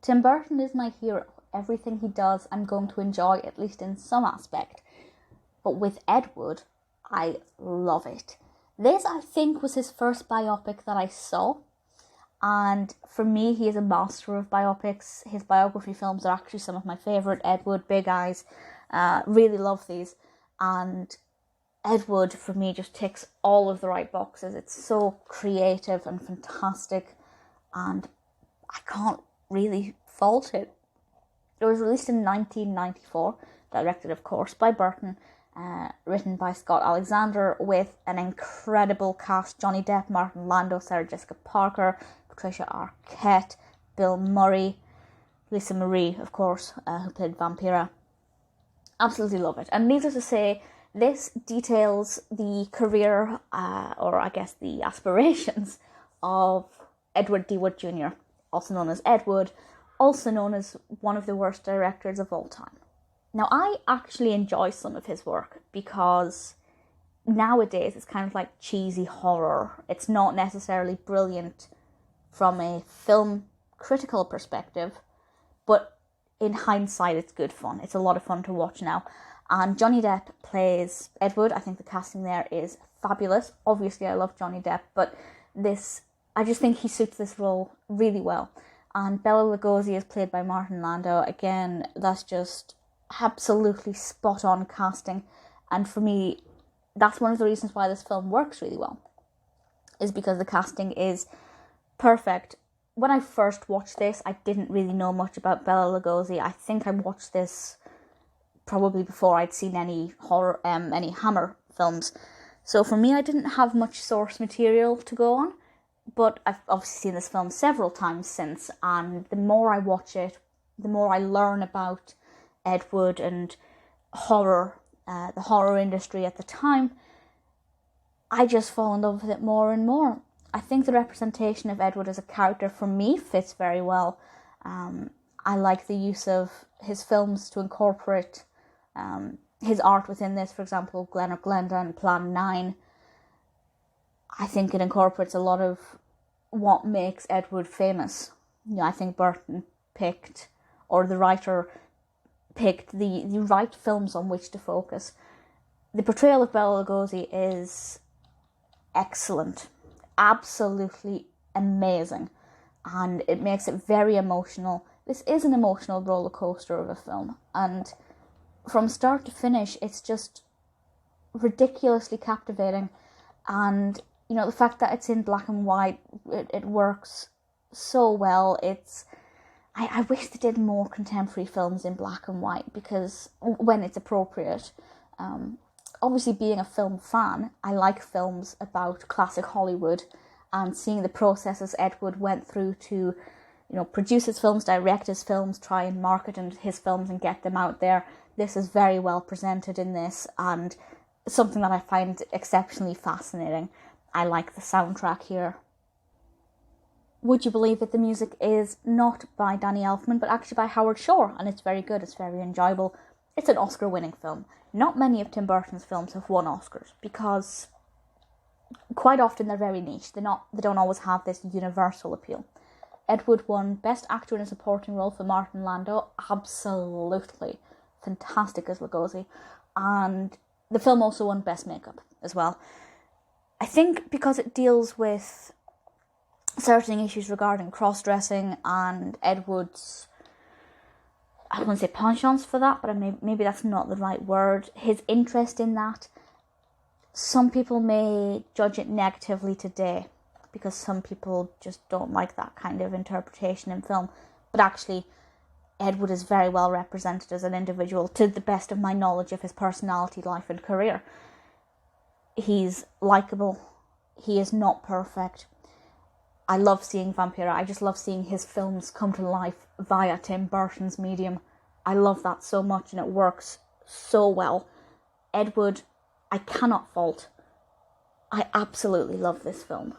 Tim Burton is my hero. Everything he does, I'm going to enjoy, at least in some aspect. But with Ed Wood, I love it. This, I think, was his first biopic that I saw. And for me, he is a master of biopics. His biography films are actually some of my favourite. Ed Wood, Big Eyes, really love these. And Ed Wood, for me, just ticks all of the right boxes. It's so creative and fantastic. And I can't really fault it. It was released in 1994, directed, of course, by Burton, written by Scott Alexander, with an incredible cast: Johnny Depp, Martin Landau, Sarah Jessica Parker, Patricia Arquette, Bill Murray, Lisa Marie, of course, who played Vampira. Absolutely love it. And needless to say, this details the career, or I guess the aspirations, of Edward D. Wood Jr., also known as Ed Wood, also known as one of the worst directors of all time. Now, I actually enjoy some of his work because nowadays it's kind of like cheesy horror. It's not necessarily brilliant from a film critical perspective, but in hindsight it's good fun. It's a lot of fun to watch now. And Johnny Depp plays Ed Wood. I think the casting there is fabulous. Obviously, I love Johnny Depp, but I just think he suits this role really well. And Bela Lugosi is played by Martin Landau. Again, that's just absolutely spot on casting. And for me, that's one of the reasons why this film works really well, is because the casting is perfect. When I first watched this, I didn't really know much about Bela Lugosi. I think I watched this probably before I'd seen any any Hammer films. So for me, I didn't have much source material to go on. But I've obviously seen this film several times since, and the more I watch it, the more I learn about Ed Wood and horror, the horror industry at the time. I just fall in love with it more and more. I think the representation of Ed Wood as a character, for me, fits very well. I like the use of his films to incorporate his art within this. For example, Glen or Glenda and Plan 9. I think it incorporates a lot of what makes Ed Wood famous. You know, I think Burton picked, or the writer picked, the right films on which to focus. The portrayal of Bela Lugosi is excellent, absolutely amazing, and it makes it very emotional. This is an emotional roller coaster of a film, and from start to finish, it's just ridiculously captivating. And you know, the fact that it's in black and white, it works so well. I wish they did more contemporary films in black and white, because when it's appropriate. Obviously, being a film fan, I like films about classic Hollywood, and seeing the processes Ed Wood went through to, you know, produce his films, direct his films, try and market his films and get them out there. This is very well presented in this, and something that I find exceptionally fascinating. I like the soundtrack here. Would you believe it, the music is not by Danny Elfman, but actually by Howard Shore, and it's very good, it's very enjoyable. It's an Oscar-winning film. Not many of Tim Burton's films have won Oscars, because quite often they're very niche. They don't always have this universal appeal. Ed Wood won Best Actor in a Supporting Role for Martin Landau. Absolutely fantastic as Lugosi. And the film also won Best Makeup as well. I think because it deals with certain issues regarding cross-dressing and Ed Wood's, I wouldn't say penchant for that, but maybe that's not the right word, his interest in that. Some people may judge it negatively today, because some people just don't like that kind of interpretation in film. But actually, Ed Wood is very well represented as an individual, to the best of my knowledge of his personality, life and career. He's likeable. He is not perfect. I love seeing Vampira. I just love seeing his films come to life via Tim Burton's medium. I love that so much, and it works so well. Ed Wood, I cannot fault. I absolutely love this film.